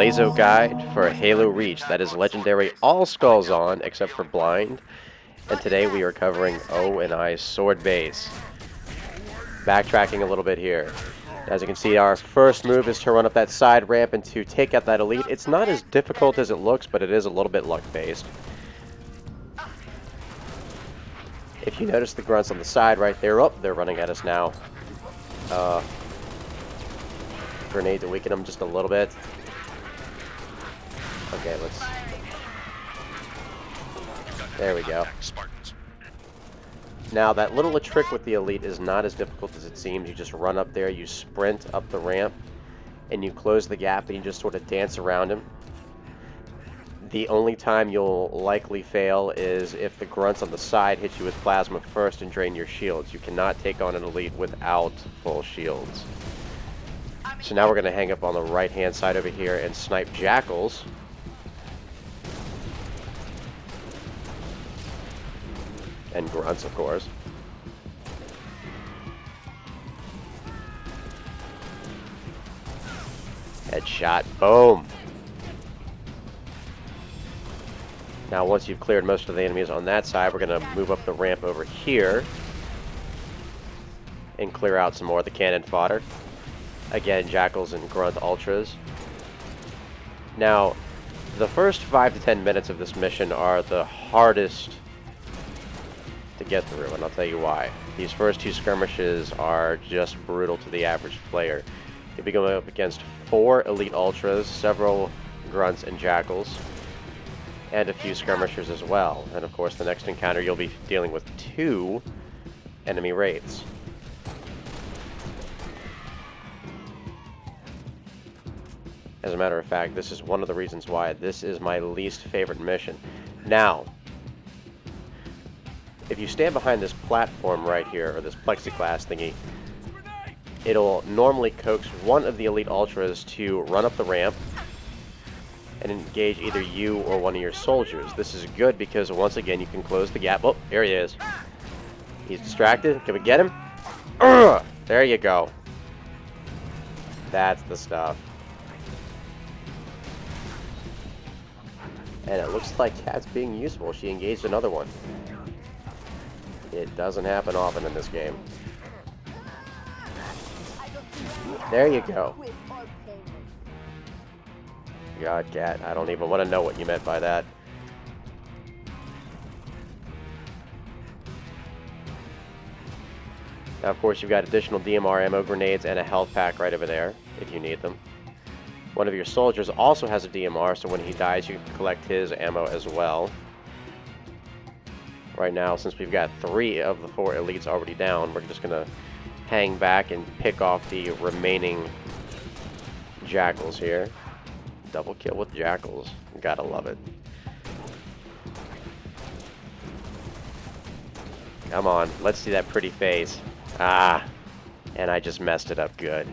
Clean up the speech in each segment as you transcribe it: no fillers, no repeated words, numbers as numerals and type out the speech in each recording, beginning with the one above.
LASO guide for Halo Reach. That is legendary all skulls on except for blind. And today we are covering ONI sword base. Backtracking a little bit here. As you can see, our first move is to run up that side ramp and to take out that elite. It's not as difficult as it looks, but it is a little bit luck-based. If you notice the grunts on the side right there, oh, they're running at us now. Grenade to weaken them just a little bit. Okay, let's... There we go. Now, that little trick with the elite is not as difficult as it seems. You just run up there, you sprint up the ramp, and you close the gap, and you just sort of dance around him. The only time you'll likely fail is if the grunts on the side hit you with plasma first and drain your shields. You cannot take on an elite without full shields. So now we're going to hang up on the right-hand side over here and snipe jackals. And grunts, of course. Headshot. Boom. Now, once you've cleared most of the enemies on that side, we're going to move up the ramp over here and clear out some more of the cannon fodder. Again, jackals and grunt ultras. Now, the first 5 to 10 minutes of this mission are the hardest to get through, and I'll tell you why. These first 2 skirmishes are just brutal to the average player. You'll be going up against 4 elite ultras, several grunts and jackals, and a few skirmishers as well. And of course, the next encounter you'll be dealing with 2 enemy wraiths. As a matter of fact, this is one of the reasons why this is my least favorite mission. Now, if you stand behind this platform right here, or this plexiglass thingy, it'll normally coax one of the elite ultras to run up the ramp and engage either you or one of your soldiers. This is good because once again you can close the gap. Oh, there he is. He's distracted. Can we get him? There you go. That's the stuff. And it looks like Cat's being useful. She engaged another one. It doesn't happen often in this game. There you go. God, Cat, I don't even want to know what you meant by that. Now, of course, you've got additional DMR ammo, grenades, and a health pack right over there, if you need them. One of your soldiers also has a DMR, so when he dies, you can collect his ammo as well. Right now, since we've got 3 of the 4 elites already down, we're just going to hang back and pick off the remaining jackals here. Double kill with jackals. Gotta love it. Come on, let's see that pretty face. Ah, and I just messed it up good.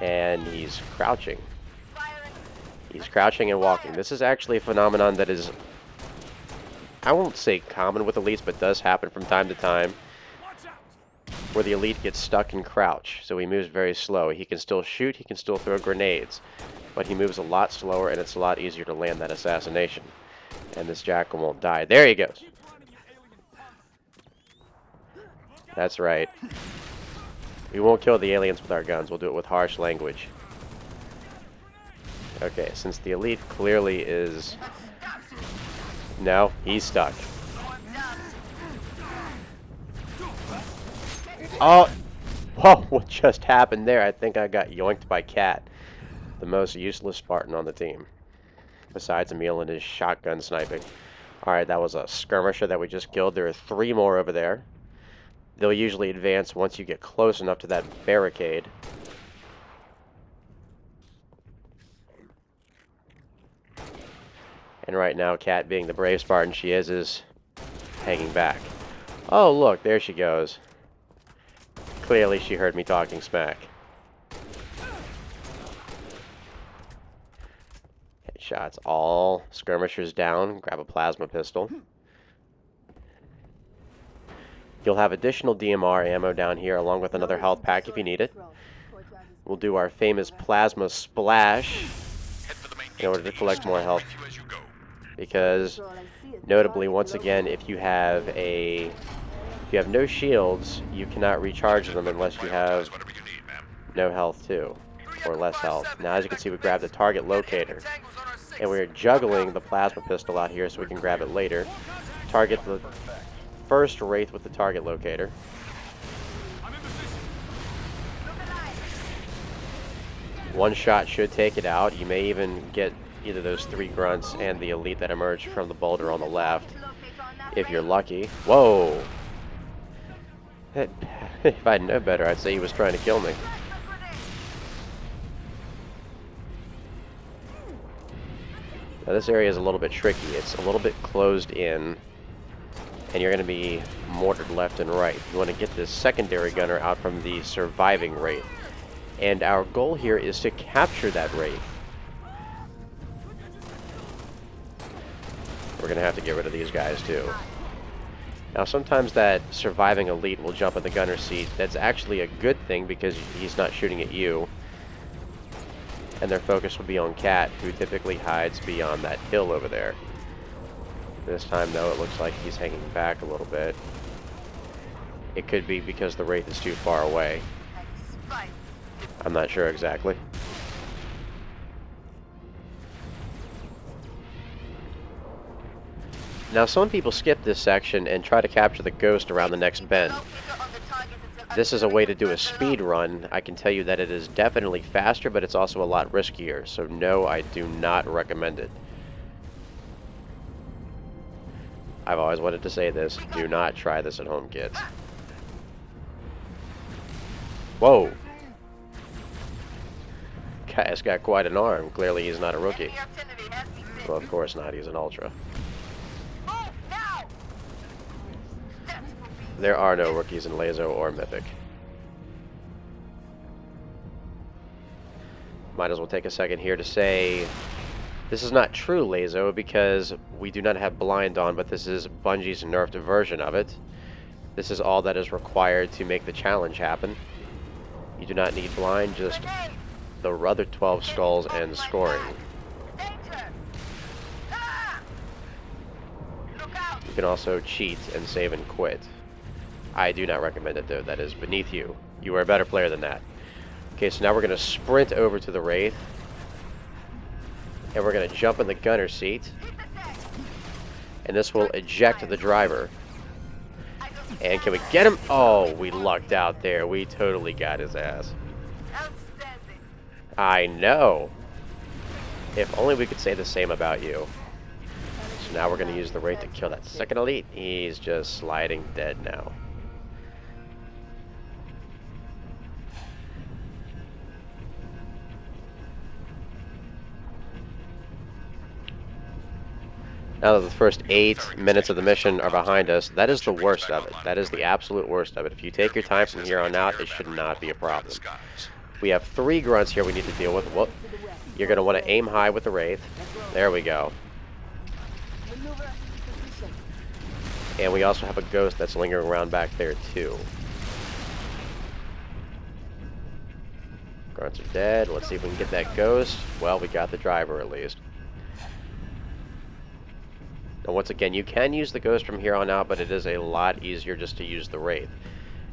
And he's crouching. He's crouching and walking. This is actually a phenomenon that is, I won't say common with elites, but does happen from time to time, where the elite gets stuck in crouch. So he moves very slow. He can still shoot, he can still throw grenades, but he moves a lot slower and it's a lot easier to land that assassination. And this jackal won't die. There he goes. That's right. We won't kill the aliens with our guns. We'll do it with harsh language. Okay, since the elite clearly is... No, he's stuck. Oh! Whoa, what just happened there? I think I got yoinked by Cat, the most useless Spartan on the team. Besides Emil and his shotgun sniping. Alright, that was a skirmisher that we just killed. There are 3 more over there. They'll usually advance once you get close enough to that barricade. And right now, Cat, being the brave Spartan she is hanging back. Oh, look, there she goes. Clearly, she heard me talking smack. Headshots. All skirmishers down. Grab a plasma pistol. You'll have additional DMR ammo down here, along with another health pack if you need it. we'll do our famous plasma splash in order to collect more health. Because, notably, once again, if you have no shields, you cannot recharge them unless you have no health too, or less health. Now, as you can see, we grabbed the target locator, and we're juggling the plasma pistol out here so we can grab it later. Target the first wraith with the target locator. One shot should take it out. You may even get either those 3 grunts and the elite that emerged from the boulder on the left, if you're lucky. Whoa! If I know better, I'd say he was trying to kill me. Now this area is a little bit tricky. It's a little bit closed in, and you're going to be mortared left and right. You want to get this secondary gunner out from the surviving wraith. And our goal here is to capture that wraith. We're going to have to get rid of these guys too. Now sometimes that surviving elite will jump in the gunner seat. That's actually a good thing because he's not shooting at you. And their focus will be on Cat, who typically hides beyond that hill over there. This time though, it looks like he's hanging back a little bit. It could be because the wraith is too far away. I'm not sure exactly. Now some people skip this section and try to capture the ghost around the next bend. This is a way to do a speed run. I can tell you that it is definitely faster, but it's also a lot riskier. So no, I do not recommend it. I've always wanted to say this. Do not try this at home, kids. Whoa! Guy's got quite an arm. Clearly he's not a rookie. Well, of course not. He's an ultra. There are no rookies in LASO or Mythic. Might as well take a second here to say this is not true LASO because we do not have blind on, but this is Bungie's nerfed version of it. This is all that is required to make the challenge happen. You do not need blind, just the other 12 skulls and scoring. You can also cheat and save and quit. I do not recommend it though. That is beneath you. You are a better player than that. Okay, so now we're going to sprint over to the wraith. And we're going to jump in the gunner seat. And this will eject the driver. And can we get him? Oh, we lucked out there. We totally got his ass. I know. If only we could say the same about you. So now we're going to use the wraith to kill that second elite. He's just sliding dead now. Now that the first 8 minutes of the mission are behind us, that is the worst of it. That is the absolute worst of it. If you take your time from here on out, it should not be a problem. We have 3 grunts here we need to deal with. Whoop. You're going to want to aim high with the wraith. There we go. And we also have a ghost that's lingering around back there too. Grunts are dead. Let's see if we can get that ghost. Well, we got the driver at least. Now once again, you can use the ghost from here on out, but it is a lot easier just to use the wraith.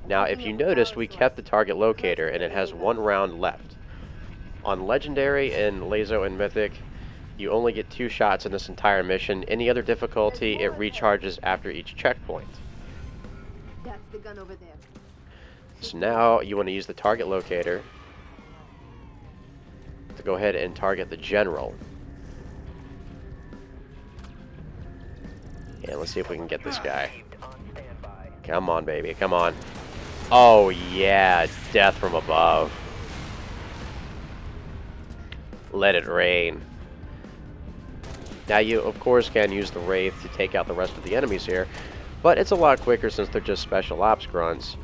Now if you noticed, we kept the target locator and it has 1 round left. On Legendary and LASO and Mythic, you only get 2 shots in this entire mission. Any other difficulty, it recharges after each checkpoint. That's the gun over there. So now you want to use the target locator to go ahead and target the general. And let's see if we can get this guy. Come on, baby. Come on. Oh, yeah. Death from above. Let it rain. Now, you, of course, can use the wraith to take out the rest of the enemies here. But it's a lot quicker since they're just special ops grunts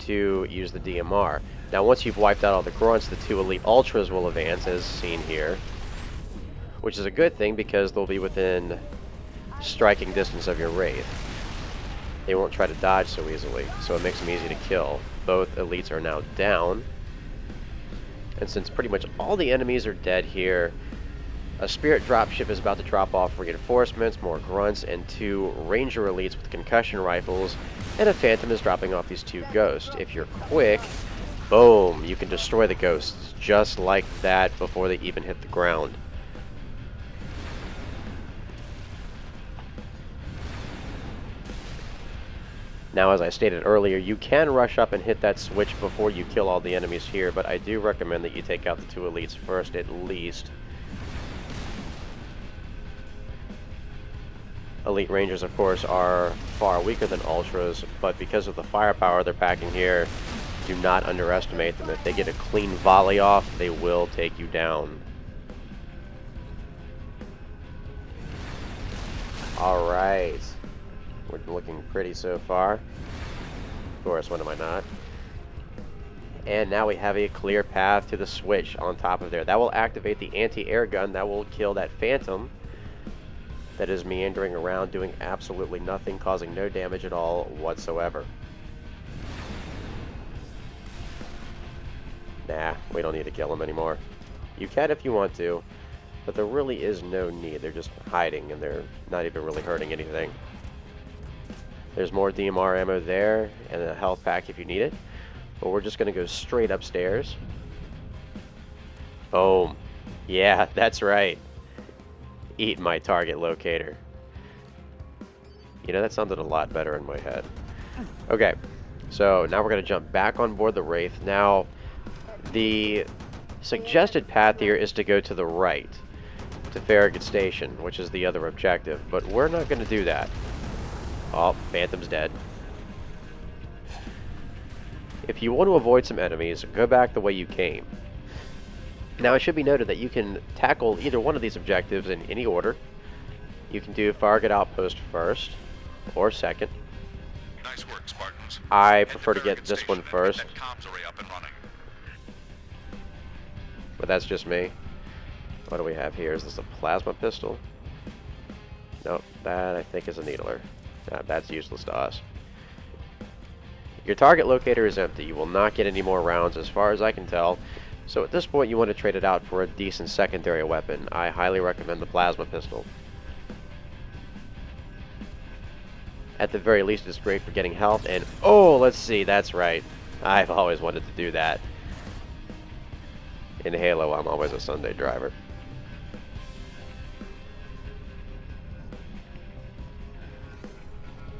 to use the DMR. Now, once you've wiped out all the grunts, the 2 elite ultras will advance, as seen here. Which is a good thing because they'll be within striking distance of your wraith. They won't try to dodge so easily, so it makes them easy to kill. Both elites are now down. And since pretty much all the enemies are dead here, a spirit dropship is about to drop off reinforcements, more grunts, and 2 ranger elites with concussion rifles, and a phantom is dropping off these 2 ghosts. If you're quick, boom, you can destroy the ghosts just like that before they even hit the ground. Now, as I stated earlier, you can rush up and hit that switch before you kill all the enemies here, but I do recommend that you take out the 2 elites first at least. Elite Rangers, of course, are far weaker than Ultras, but because of the firepower they're packing here, do not underestimate them. If they get a clean volley off, they will take you down. Alright. We're looking pretty so far. Of course, when am I not? And now we have a clear path to the switch on top of there. That will activate the anti-air gun. That will kill that phantom that is meandering around doing absolutely nothing, causing no damage at all whatsoever. Nah, we don't need to kill them anymore. You can if you want to, but there really is no need. They're just hiding and they're not even really hurting anything. There's more DMR ammo there and a health pack if you need it. But we're just going to go straight upstairs. Boom. Yeah, that's right. Eat my target locator. You know, that sounded a lot better in my head. Okay, so now we're going to jump back on board the Wraith. Now, the suggested path here is to go to the right, to Farragut Station, which is the other objective. But we're not going to do that. Oh, Phantom's dead. If you want to avoid some enemies, go back the way you came. Now, it should be noted that you can tackle either one of these objectives in any order. You can do Farragut Outpost first, or second. Nice work, Spartans. I prefer to get this one first. But that's just me. What do we have here? Is this a plasma pistol? Nope, that I think is a needler. That's useless to us. Your target locator is empty. You will not get any more rounds as far as I can tell. So at this point you want to trade it out for a decent secondary weapon. I highly recommend the plasma pistol. At the very least it's great for getting health and oh, let's see, that's right. I've always wanted to do that. In Halo I'm always a Sunday driver.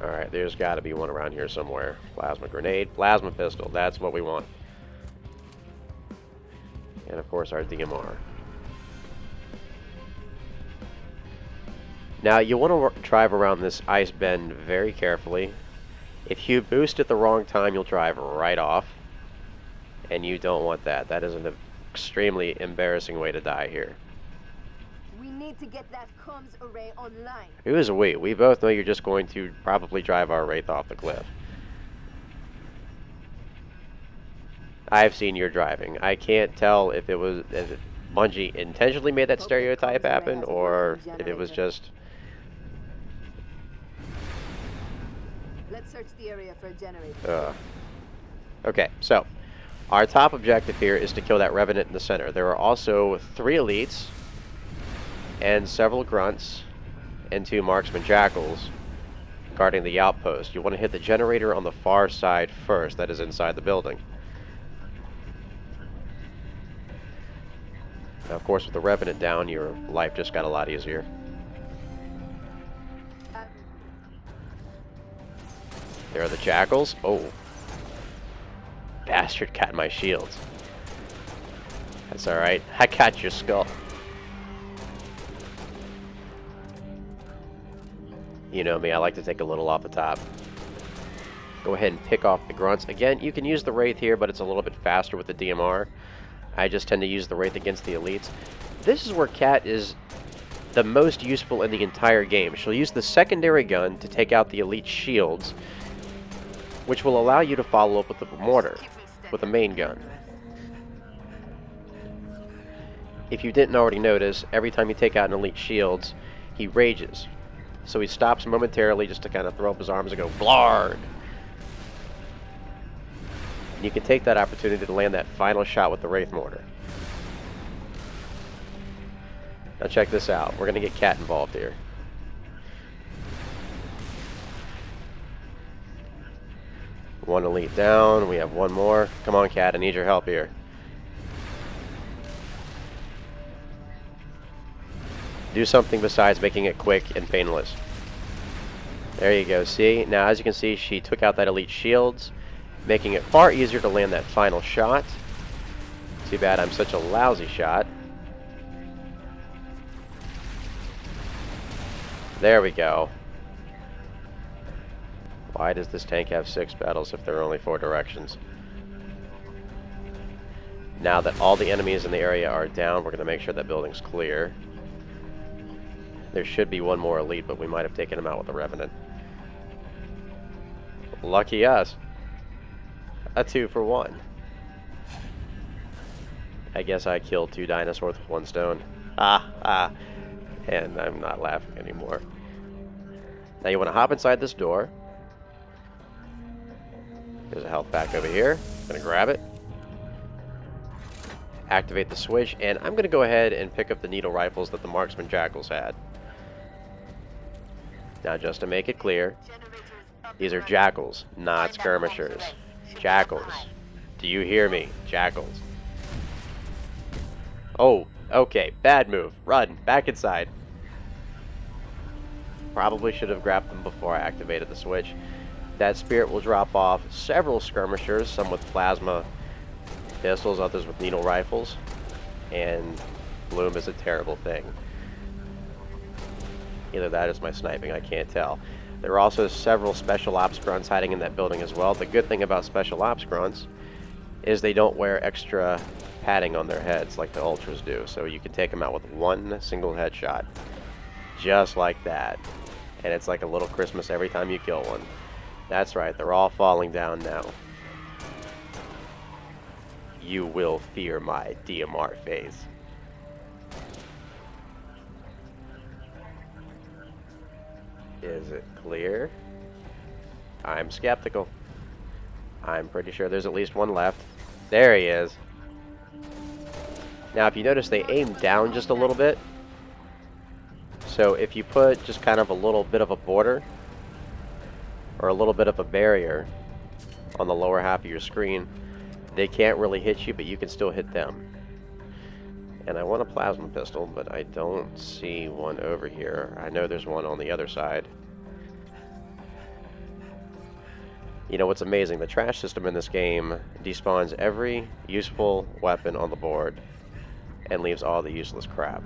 Alright, there's got to be one around here somewhere. Plasma grenade, plasma pistol, that's what we want. And of course our DMR. Now you want to drive around this ice bend very carefully. If you boost at the wrong time, you'll drive right off. And you don't want that. That is an extremely embarrassing way to die here. We need to get that comms array online. Who is we? We both know you're just going to probably drive our Wraith off the cliff. I've seen your driving. I can't tell if Bungie intentionally made that stereotype happen or if it was just... Let's search the area for a generator. Okay, so our top objective here is to kill that Revenant in the center. There are also 3 elites and several grunts and 2 marksman jackals guarding the outpost. You want to hit the generator on the far side first, that is inside the building. Now, of course, with the Revenant down, your life just got a lot easier. There are the jackals. Oh. Bastard got my shields. That's alright. I got your skull. You know me, I like to take a little off the top. Go ahead and pick off the grunts. Again, you can use the Wraith here, but it's a little bit faster with the DMR. I just tend to use the Wraith against the elites. This is where Cat is the most useful in the entire game. She'll use the secondary gun to take out the elite shields, which will allow you to follow up with the mortar, with the main gun. If you didn't already notice, every time you take out an elite shields, he rages. So he stops momentarily just to kind of throw up his arms and go, Blarg! And you can take that opportunity to land that final shot with the Wraith Mortar. Now check this out. We're going to get Cat involved here. One elite down. We have one more. Come on, Cat. I need your help here. Do something besides making it quick and painless. There you go. See? Now, as you can see, she took out that elite shields, making it far easier to land that final shot. Too bad I'm such a lousy shot. There we go. Why does this tank have 6 battles if there are only 4 directions? Now that all the enemies in the area are down, we're going to make sure that building's clear. There should be one more elite, but we might have taken him out with a Revenant. Lucky us. A 2 for 1. I guess I killed 2 dinosaurs with 1 stone. And I'm not laughing anymore. Now you want to hop inside this door. There's a health pack over here. I'm going to grab it. Activate the switch, and I'm going to go ahead and pick up the needle rifles that the marksman jackals had. Now just to make it clear, these are jackals, not skirmishers. Jackals. Do you hear me? Jackals. Oh, okay. Bad move. Run. Back inside. Probably should have grabbed them before I activated the switch. That spirit will drop off several skirmishers, some with plasma pistols, others with needle rifles. And Bloom is a terrible thing. Either that is my sniping, I can't tell. There are also several special ops grunts hiding in that building as well. The good thing about special ops grunts is they don't wear extra padding on their heads like the ultras do, so you can take them out with one single headshot. Just like that. And it's like a little Christmas every time you kill one. That's right, they're all falling down now. You will fear my DMR face. Is it clear? I'm skeptical. I'm pretty sure there's at least one left. There he is. Now if you notice, they aim down just a little bit. So if you put just kind of a little bit of a border or a little bit of a barrier on the lower half of your screen, they can't really hit you, but you can still hit them. And I want a plasma pistol, but I don't see one over here. I know there's one on the other side. You know what's amazing? The trash system in this game despawns every useful weapon on the board and leaves all the useless crap.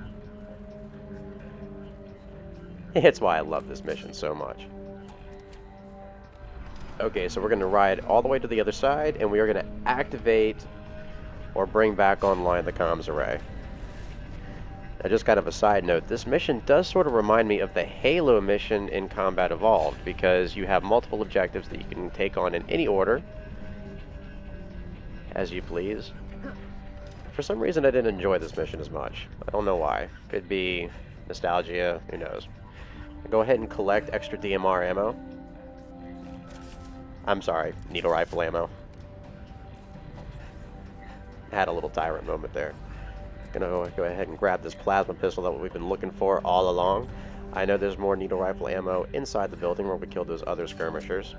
It's why I love this mission so much. Okay, so we're going to ride all the way to the other side, and we are going to activate or bring back online the comms array. Now, just kind of a side note, this mission does sort of remind me of the Halo mission in Combat Evolved, because you have multiple objectives that you can take on in any order, as you please. For some reason, I didn't enjoy this mission as much. I don't know why. Could be nostalgia, who knows. Go ahead and collect extra DMR ammo. I'm sorry, needle rifle ammo. Had a little Tyrant moment there. Gonna go ahead and grab this plasma pistol that we've been looking for all along. I know there's more needle rifle ammo inside the building where we killed those other skirmishers.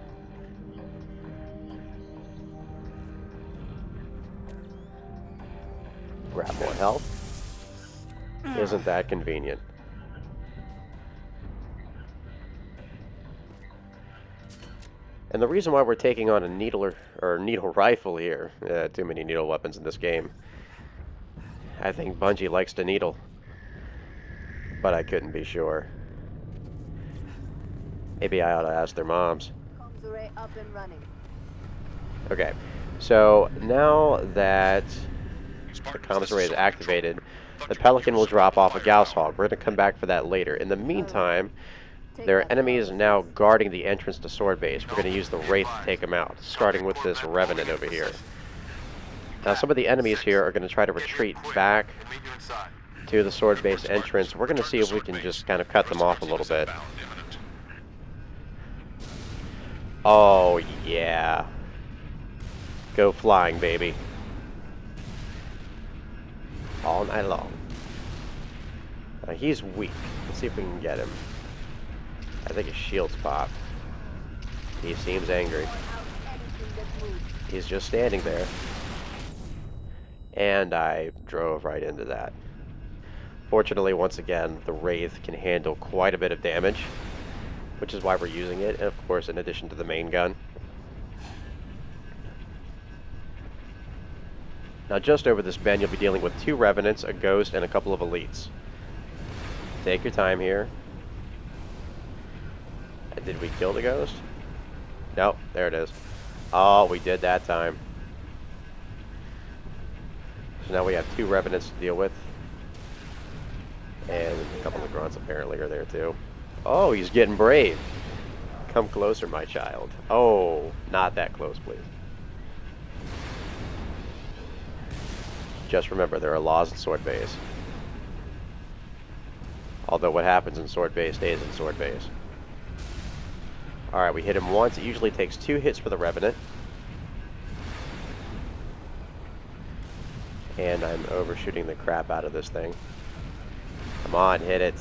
Grab more health. Isn't that convenient? And the reason why we're taking on a needle rifle here, too many needle weapons in this game. I think Bungie likes to needle, but I couldn't be sure. Maybe I ought to ask their moms. Comms array up and running. Okay, so now that the comms array is activated, the Pelican will drop off a Gauss Hog. We're going to come back for that later. In the meantime, there are enemies now guarding the entrance to Sword Base. We're going to use the Wraith to take them out, starting with this Revenant over here. Now, some of the enemies here are going to try to retreat back to the Sword Base entrance. We're going to see if we can just kind of cut them off a little bit. Oh, yeah. Go flying, baby. All night long. He's weak. Let's see if we can get him. I think his shield's popped. He seems angry. He's just standing there. And I drove right into that. Fortunately, once again, the Wraith can handle quite a bit of damage, which is why we're using it, and of course, in addition to the main gun. Now, just over this bend, you'll be dealing with 2 Revenants, a Ghost, and a couple of Elites. Take your time here. Did we kill the Ghost? Nope, there it is. Oh, we did that time. So now we have 2 Revenants to deal with. And a couple of Grunts apparently are there too. Oh, he's getting brave. Come closer, my child. Oh, not that close, please. Just remember, there are laws in Sword Base. Although what happens in Sword Base stays in Sword Base. Alright, we hit him once. It usually takes 2 hits for the Revenant. And I'm overshooting the crap out of this thing. Come on, hit it.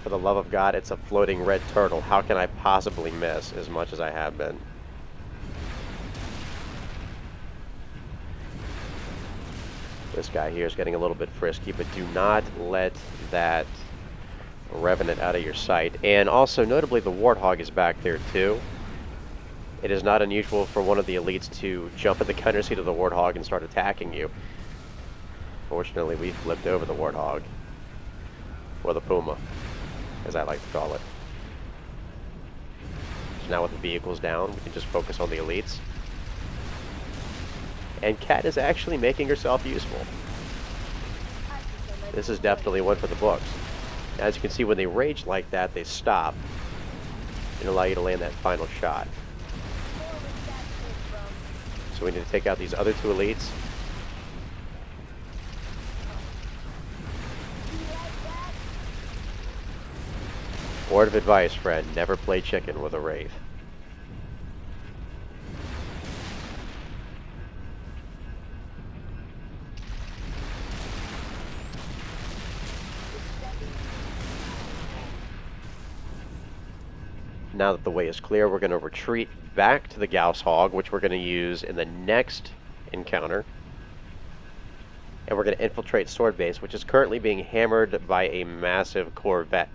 For the love of God, it's a floating red turtle. How can I possibly miss as much as I have been? This guy here is getting a little bit frisky, but do not let that Revenant out of your sight. And also, notably, the Warthog is back there too. It is not unusual for one of the elites to jump at the gunner seat of the Warthog and start attacking you. Fortunately, we flipped over the Warthog. Or the Puma, as I like to call it. So now with the vehicles down, we can just focus on the elites. And Cat is actually making herself useful. This is definitely one for the books. As you can see, when they rage like that, they stop and allow you to land that final shot. So we need to take out these other 2 elites. Word of advice, friend, never play chicken with a Wraith. Now that the way is clear, we're going to retreat back to the Gauss Hog, which we're going to use in the next encounter. And we're going to infiltrate Sword Base, which is currently being hammered by a massive Corvette.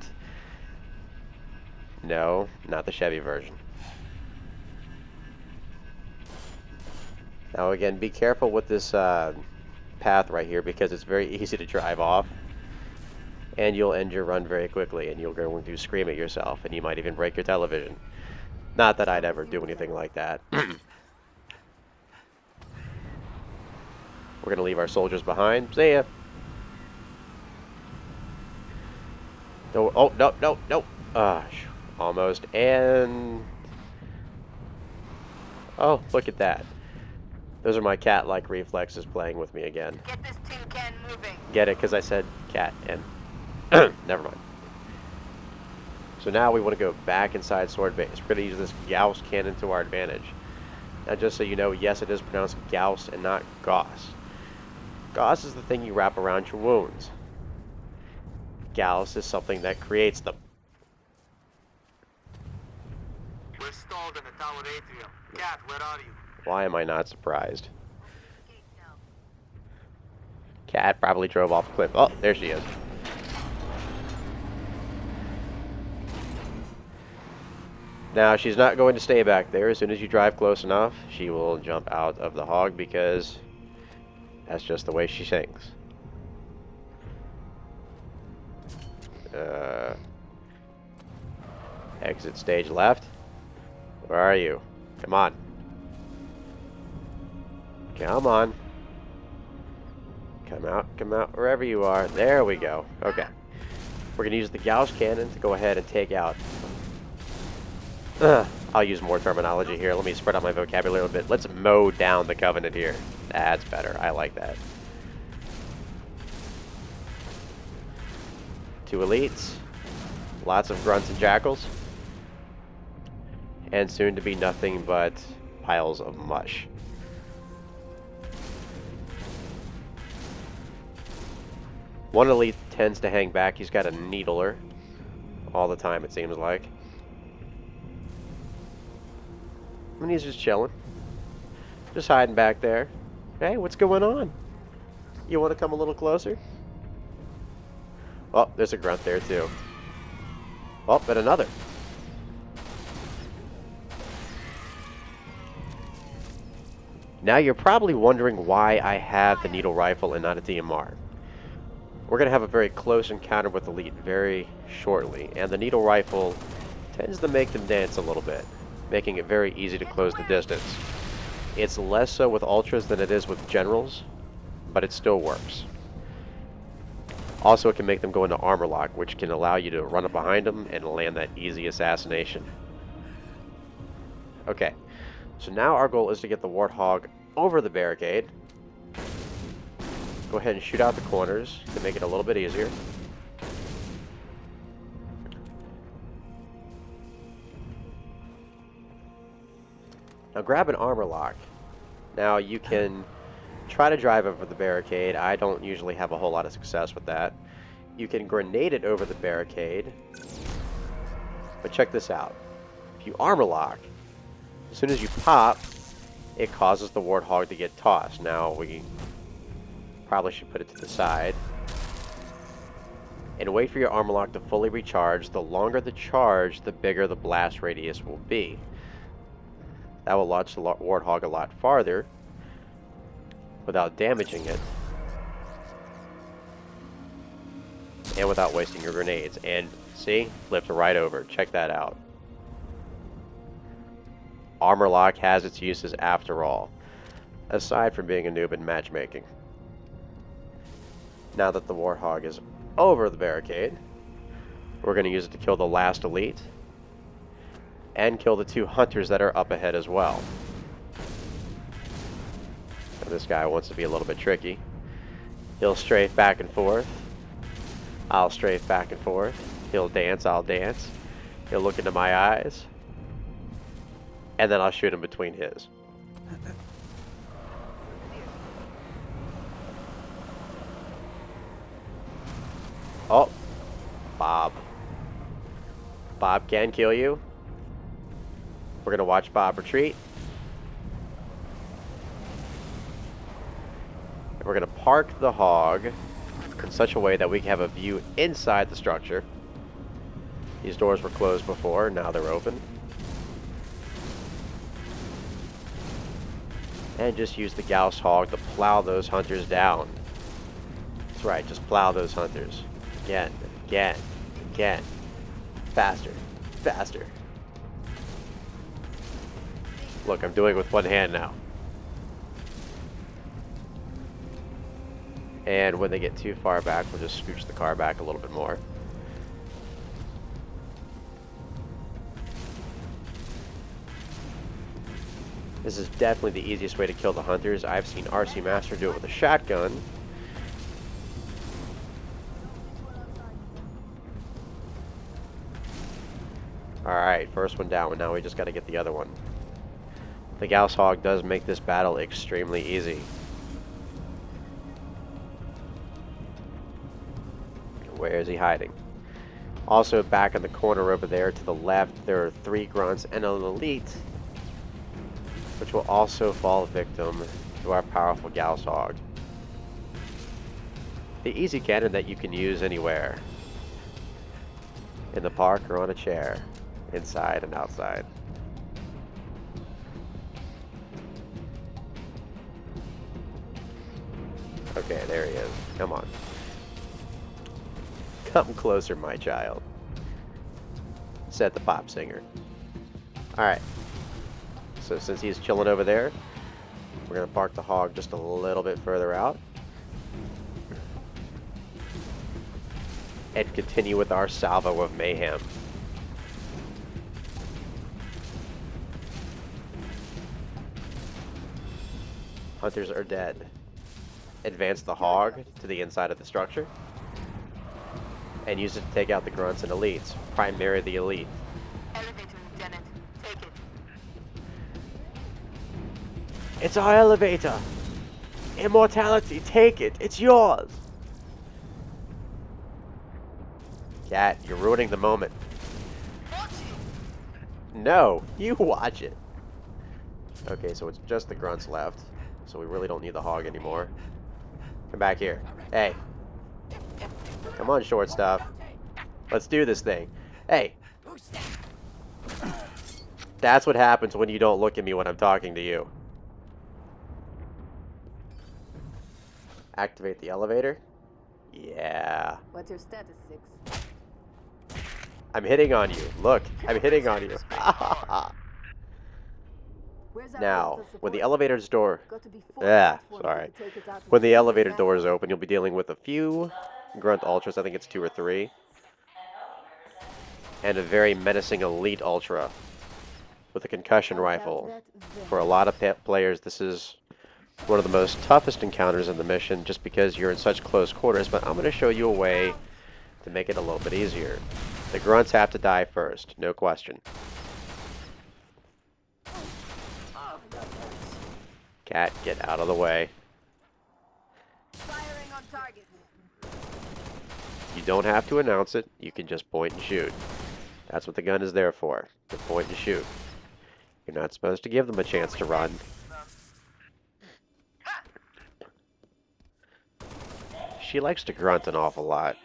No, not the Chevy version. Now again, be careful with this path right here, because it's very easy to drive off. And you'll end your run very quickly, and you're going to scream at yourself, and you might even break your television. Not that I'd ever do anything like that. We're going to leave our soldiers behind. See ya. No, oh, no, no, no. Almost. And... oh, look at that. Those are my cat-like reflexes playing with me again. Get this tin can moving. Get it, because I said cat and... never mind. So now we want to go back inside Sword Base. We're going to use this Gauss cannon to our advantage. Now just so you know, yes, it is pronounced Gauss and not Gauss. Gauss is the thing you wrap around your wounds. Gauss is something that creates them. We're stalled in the tower atrium. Cat, where are you? Why am I not surprised? Cat probably drove off a cliff. Oh, there she is. Now, she's not going to stay back there. As soon as you drive close enough, she will jump out of the hog, because that's just the way she sings. Exit stage left. Where are you? Come on. Come on. Come out, wherever you are. There we go. Okay. We're going to use the Gauss cannon to go ahead and take out... I'll use more terminology here. Let me spread out my vocabulary a little bit. Let's mow down the Covenant here. That's better. I like that. 2 elites. Lots of grunts and jackals. And soon to be nothing but piles of mush. One elite tends to hang back. He's got a needler all the time, it seems like. And he's just chilling. Just hiding back there. Hey, what's going on? You want to come a little closer? Oh, there's a grunt there too. Oh, and another. Now you're probably wondering why I have the needle rifle and not a DMR. We're going to have a very close encounter with Elite very shortly, and the needle rifle tends to make them dance a little bit, making it very easy to close the distance. It's less so with Ultras than it is with Generals, but it still works. Also, it can make them go into armor lock, which can allow you to run up behind them and land that easy assassination. Okay, so now our goal is to get the Warthog over the barricade. Go ahead and shoot out the corners to make it a little bit easier. Now grab an armor lock. Now you can try to drive over the barricade. I don't usually have a whole lot of success with that. You can grenade it over the barricade. But check this out. If you armor lock, as soon as you pop, it causes the Warthog to get tossed. Now we probably should put it to the side. And wait for your armor lock to fully recharge. The longer the charge, the bigger the blast radius will be. That will launch the Warthog a lot farther without damaging it. And without wasting your grenades. And see? Flipped right over. Check that out. Armor lock has its uses after all, aside from being a noob in matchmaking. Now that the Warthog is over the barricade, we're going to use it to kill the last elite and kill the 2 hunters that are up ahead as well. Now this guy wants to be a little bit tricky. He'll strafe back and forth. I'll strafe back and forth. He'll dance, I'll dance. He'll look into my eyes. And then I'll shoot him between his. Oh, Bob. Bob can kill you. We're going to watch Bob retreat. And we're going to park the hog in such a way that we can have a view inside the structure. These doors were closed before, now they're open. And just use the Gauss hog to plow those hunters down. That's right, just plow those hunters. Again, again, again. Faster, faster. Look, I'm doing it with one hand now. And when they get too far back, we'll just scooch the car back a little bit more. This is definitely the easiest way to kill the hunters. I've seen RC Master do it with a shotgun. Alright, first one down, and now we just got to get the other one. The Gauss Hog does make this battle extremely easy. Where is he hiding? Also, back in the corner over there to the left, there are 3 grunts and an elite, which will also fall victim to our powerful Gauss Hog. The easy cannon that you can use anywhere. In the park or on a chair. Inside and outside. Okay, there he is. Come on. Come closer, my child. Said the pop singer. Alright. So since he's chilling over there, we're going to park the hog just a little bit further out. And continue with our salvo of mayhem. Hunters are dead. Advance the hog to the inside of the structure. And use it to take out the grunts and elites. Primary the elite. Elevator, Lieutenant. Take it. It's our elevator! Immortality, take it! It's yours! Cat, you're ruining the moment. No, you watch it. Okay, so it's just the grunts left. So we really don't need the hog anymore. Come back here. Hey. Come on, short stuff. Let's do this thing. Hey. That's what happens when you don't look at me when I'm talking to you. Activate the elevator. Yeah. What's your status, 6? I'm hitting on you. Look, I'm hitting on you. Where's our Now, postal when the support? elevator's door... Got to be 4 Yeah, platforms sorry. to take it out to When the sea elevator and door is back. open, you'll be dealing with a few grunt ultras. I think it's 2 or 3. And a very menacing elite ultra with a concussion I'll doubt rifle. that very For a lot of players, this is one of the most toughest encounters in the mission just because you're in such close quarters, but I'm going to show you a way to make it a little bit easier. The grunts have to die first, no question. Cat, get out of the way. Firing on target. You don't have to announce it, you can just point and shoot. That's what the gun is there for, to point and shoot. You're not supposed to give them a chance to run. She likes to grunt an awful lot.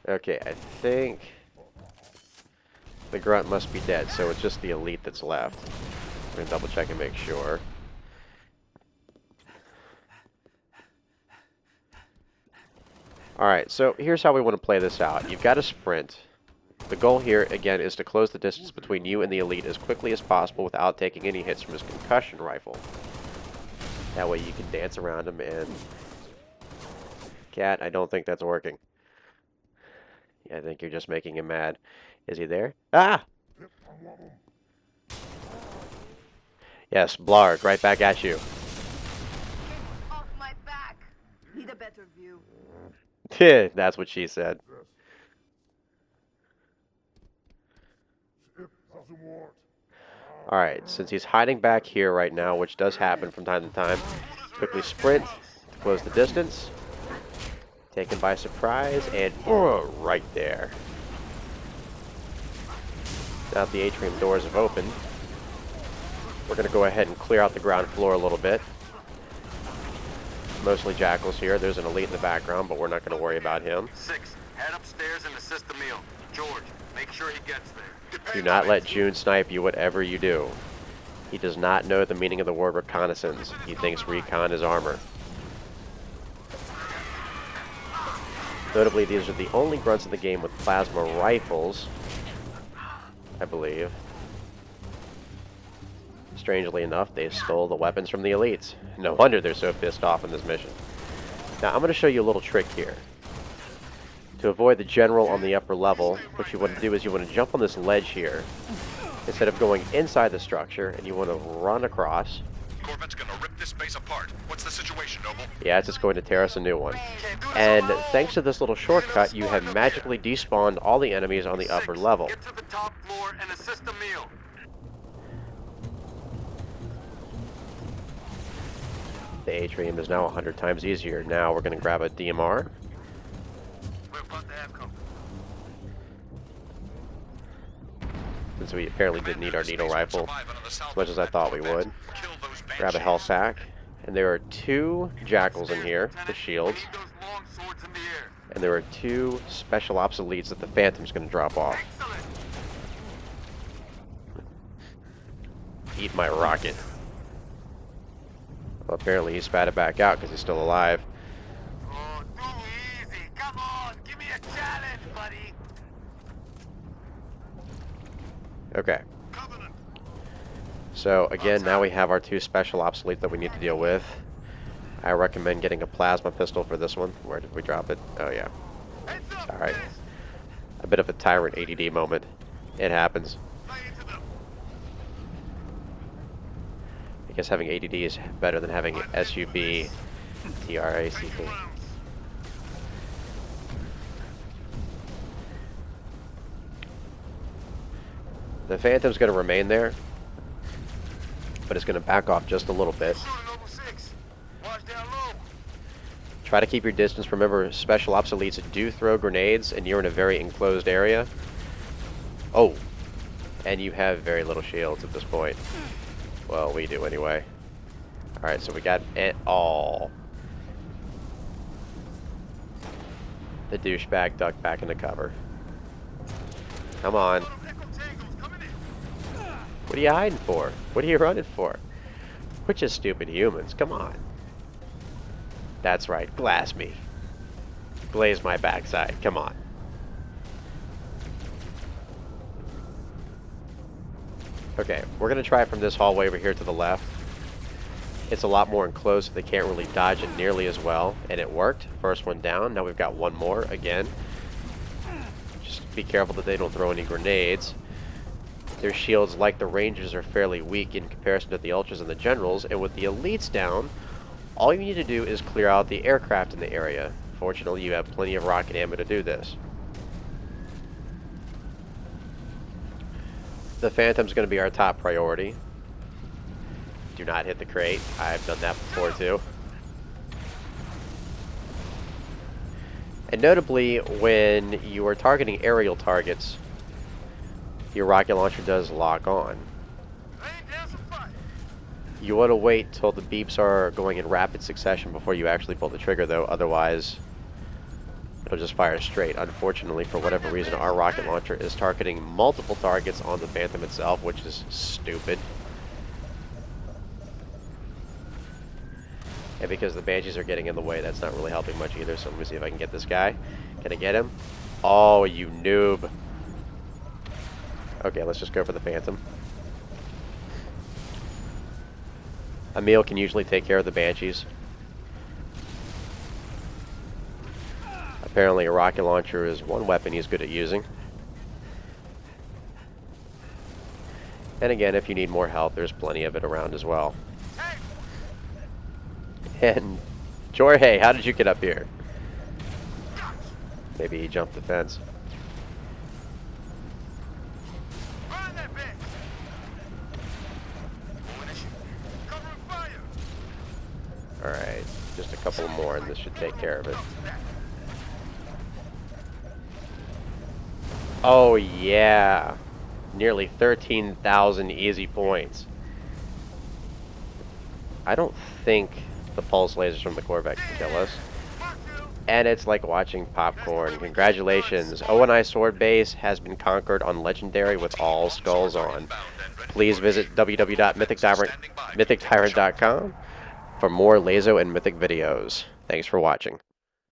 Okay, I think the grunt must be dead, so it's just the elite that's left. I'm gonna double check and make sure. Alright, so here's how we want to play this out. You've got to sprint. The goal here, again, is to close the distance between you and the elite as quickly as possible without taking any hits from his concussion rifle. That way you can dance around him and... Cat, I don't think that's working. Yeah, I think you're just making him mad. Is he there? Ah! Yes, Blarg, right back at you. Off my back. Need a better view. That's what she said. Alright, since he's hiding back here right now, which does happen from time to time, quickly sprint to close the distance. Taken by surprise, and right there. Now that the atrium doors have opened, we're going to go ahead and clear out the ground floor a little bit. Mostly jackals here. There's an elite in the background, but we're not going to worry about him. 6, head upstairs and assist the meal. George, make sure he gets there. Do not let June snipe you whatever you do. He does not know the meaning of the word reconnaissance. He thinks recon is armor. Notably, these are the only grunts in the game with plasma rifles, I believe. Strangely enough, they stole the weapons from the elites. No wonder they're so pissed off in this mission. Now, I'm going to show you a little trick here. To avoid the general on the upper level, what you want to do is you want to jump on this ledge here, instead of going inside the structure, and you want to run across. Corvette's gonna rip this base apart. What's the situation, Noble? Yeah, it's just going to tear us a new one. And thanks to this little shortcut, you have magically despawned all the enemies on the upper level. Get to the top floor and assist the meal. The atrium is now 100 times easier. Now we're going to grab a DMR. We're about to have company. Since we apparently didn't need our needle rifle as much as I thought we would. Grab a health pack. And there are 2 jackals in here, the shields. Leave those long swords in the air. And there are 2 special ops elites that the Phantom's going to drop off. Excellent. Eat my rocket. Well, apparently he spat it back out because he's still alive. Oh, too easy. Come on, give me a challenge, buddy. Okay. Covenant. So again, now we have our 2 special ops elites that we need to deal with. I recommend getting a plasma pistol for this one. Where did we drop it? Oh yeah. Heads up, Alright. miss. A bit of a Tyrant ADD moment. It happens. Lay into them. I guess having ADD is better than having SUB TRACT. Make rounds. The Phantom's going to remain there, but it's going to back off just a little bit. Shooting over 6. Watch down low. Try to keep your distance. Remember, special ops elites do throw grenades, and you're in a very enclosed area. Oh, and you have very little shields at this point. Well, we do anyway. Alright, so we got it all. The douchebag ducked back into cover. Come on. What are you hiding for? What are you running for? We're just stupid humans. Come on. That's right. Glass me. Glaze my backside. Come on. Okay, we're going to try from this hallway over here to the left. It's a lot more enclosed, so they can't really dodge it nearly as well. And it worked. First one down. Now we've got one more again. Just be careful that they don't throw any grenades. Their shields, like the Rangers, are fairly weak in comparison to the Ultras and the Generals. And with the Elites down, all you need to do is clear out the aircraft in the area. Fortunately, you have plenty of rocket ammo to do this. The Phantom's going to be our top priority. Do not hit the crate. I've done that before too. And notably, when you are targeting aerial targets, your rocket launcher does lock on. You want to wait till the beeps are going in rapid succession before you actually pull the trigger though, otherwise it'll just fire straight. Unfortunately, for whatever reason, our rocket launcher is targeting multiple targets on the Phantom itself, which is stupid. And because the Banshees are getting in the way, that's not really helping much either, so let me see if I can get this guy. Can I get him? Oh, you noob. Okay, let's just go for the Phantom. Emil can usually take care of the Banshees. Apparently a rocket launcher is one weapon he's good at using. And again, if you need more health, there's plenty of it around as well. And Jorge, how did you get up here? Maybe he jumped the fence. Alright, just a couple more and this should take care of it. Oh yeah, nearly 13,000 easy points. I don't think the pulse lasers from the Corvette can kill us. And it's like watching popcorn. Congratulations, ONI sword base has been conquered on Legendary with all skulls on. Please visit www.mythictyrant.com for more LASO and Mythic videos. Thanks for watching.